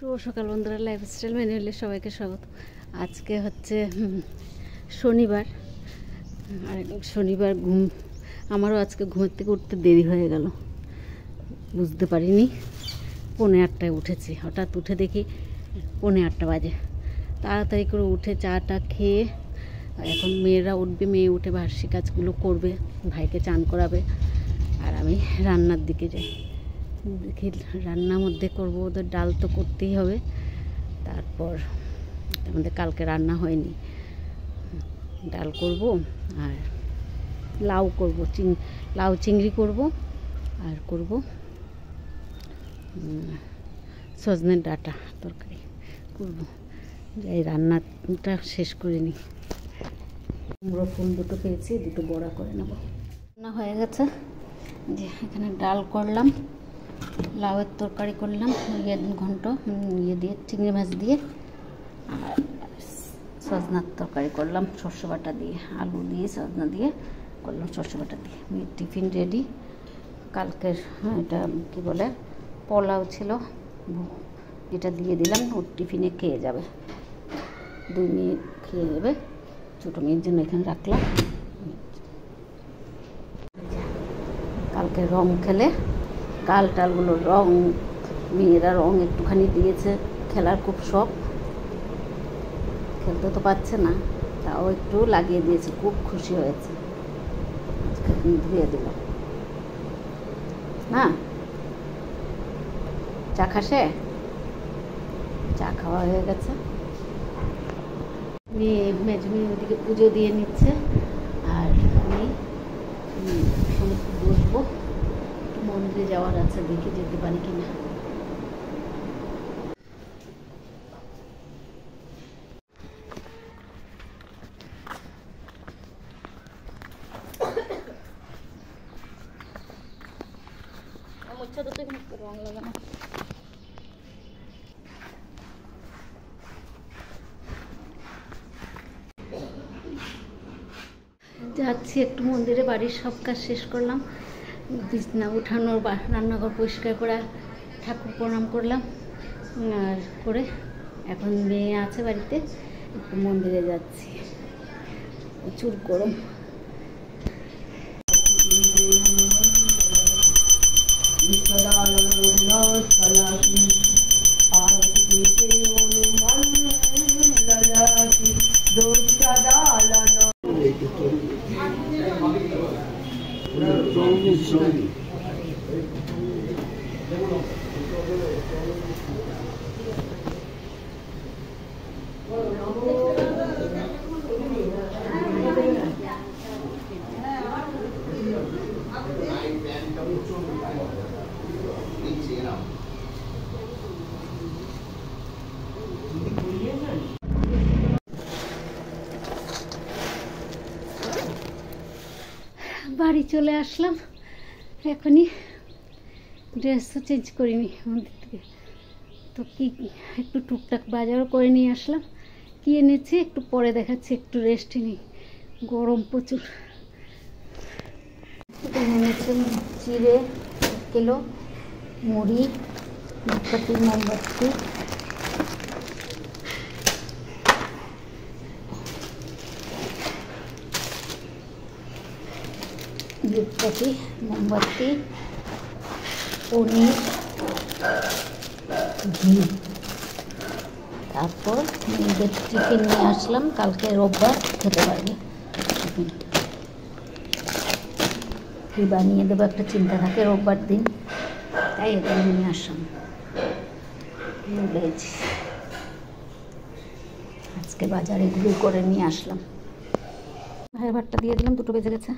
শুভ সকাল বন্ধুরা, লাইফস্টাইল ম্যানুয়ালে সবাইকে স্বাগত। আজকে হচ্ছে শনিবার, আর শনিবার আমারও আজকে ঘুমের থেকে উঠতে দেরি হয়ে গেল, বুঝতে পারিনি। 7:45 উঠেছি, হঠাৎ উঠে দেখি 7:45 বাজে। তাড়াতাড়ি করে উঠে চাটা খেয়ে এখন মেয়েরা উঠবে, মেয়ে উঠে বার্ষিক কাজগুলো করবে, ভাইকে চান করাবে, আর আমি রান্নার দিকে যাই। দেখি রান্নার মধ্যে করবো, ওদের ডাল তো করতেই হবে। তারপর আমাদের কালকে রান্না হয়নি, ডাল করব আর লাউ করব, লাউ চিংড়ি করব, আর করব সজনের ডাঁটা তরকারি করব। এই রান্নাটা শেষ করে নিই। কুমড়ো ফুল দুটো পেয়েছি, দুটো বড়া করে নেব। রান্না হয়ে গেছে, যে এখানে ডাল করলাম, লাউয়ের তরকারি করলাম ঘন্ট দিয়ে, চিংড়ি মাছ দিয়ে, আর সজনার তরকারি করলাম সর্ষে বাটা দিয়ে, আলু দিয়ে সজনা দিয়ে করলাম সর্ষে বাটা দিয়ে। Tiffin ready. কালকের এটা কি বলে পোলাও ছিল, এটা দিয়ে দিলাম, ওর টিফিনে খেয়ে যাবে, 2 মিনিট খেয়ে যাবে। ছোটো মেয়ের জন্য এখানে রাখলাম। কালকে রং খেলে গাল টালগুলো রং, মেয়েরা রং একটুখানি দিয়েছে, খেলার খুব শখ, খেলতে তো পারছে না, তাও একটু লাগিয়ে দিয়েছে, খুব খুশি হয়েছে। ধুয়ে দিল না, চা খাসে, চা খাওয়া হয়ে গেছে। মেয়ে মেজমি ওদিকে পুজো দিয়ে নিচ্ছে, আর আমি সমস্ত বসবো। মন্দিরে যাওয়ার আছে, দেখে যেতে পারি কিনা। রং লাগানো যাচ্ছি একটু মন্দিরে, বাড়ির সব কাজ শেষ করলাম, বিছনা উঠানোর, রান্নাঘর পরিষ্কার করা, ঠাকুর প্রণাম করলাম, আর করে এখন মেয়ে আছে বাড়িতে, একটু মন্দিরে যাচ্ছি। প্রচুর গরম। বাড়ি চলে আসলাম, এখনই ড্রেস তো চেঞ্জ করিনি মন্দির থেকে, তো কি একটু টুকটাক বাজারও করে নিয়ে আসলাম। কি এনেছি একটু পরে দেখাচ্ছি, একটু রেস্টে নিই, গরম প্রচুর। এনেছি চিড়ে 1 কিলো, মুড়ি, ধূপকাঠি, মোমবাতি, ধূপকাঠি, মোমবাতি, পনির, ঘি। তারপর মেয়েদের টিফিন নিয়ে আসলাম, কালকে রোববার খেতে পারবে টিফিন। কী বানিয়ে দেবো একটা চিন্তা থাকে রোববার দিন, তাই এটা নিয়ে আসলাম। ভেজ আজকে বাজারে এগুলো করে নিয়ে আসলাম। ভাইয়ের ভাতটা দিয়ে দিলাম, 2টো বেজে গেছে,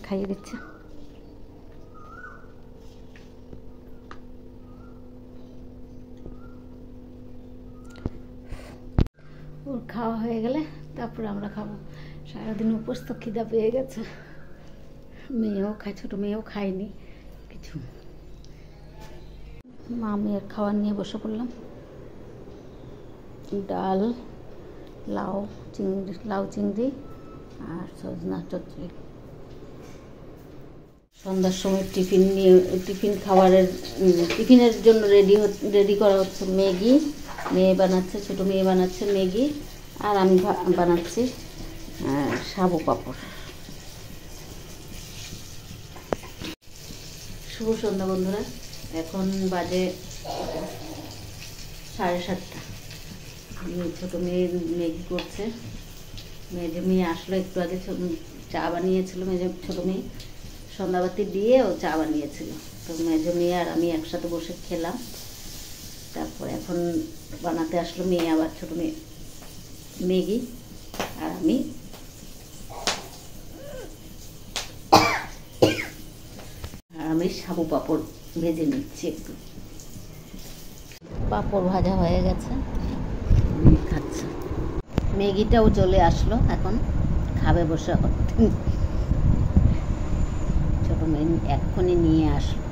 খাইয়ে দিচ্ছে। ওর খাওয়া হয়ে গেলে তারপরে আমরা খাবো। সারাদিন উপোস তো, খিদা পেয়ে গেছে। মেয়েও খায়, ছোটো মেয়েও খায়নি কিছু। মা মেয়ের খাবার নিয়ে বসে পড়লাম। ডাল, লাউ চিংড়ি আর সজনা চচ্চড়ি। সন্ধ্যার সময় টিফিন খাবারের টিফিনের জন্য রেডি করা হচ্ছে ম্যাগি। মেয়ে বানাচ্ছে, ছোটো মেয়ে বানাচ্ছে ম্যাগি, আর আমি বানাচ্ছি সাবু পাঁপড়। শুভ সন্ধ্যা বন্ধুরা, এখন বাজে 7:30। ছোটো মেয়ে ম্যাগি করছে। মেয়ে আসলো একটু আগে, চা বানিয়েছিল ছোটো মেয়ে, সন্ধ্যাবাতি দিয়ে ও চা বানিয়েছিল। তো মেজো মেয়ে আর আমি একসাথে বসে খেলাম। তারপর এখন বানাতে আসলো মেয়ে, আবার ছোটো মেয়ে ম্যাগি, আর আমি সাবু পাঁপড় ভেজে নিচ্ছি। একটু পাঁপড় ভাজা হয়ে গেছে, খাচ্ছে। ম্যাগিটাও চলে আসলো, এখন খাবে বসে। ছোটো মেয়ে এক্ষুনি নিয়ে আসলো।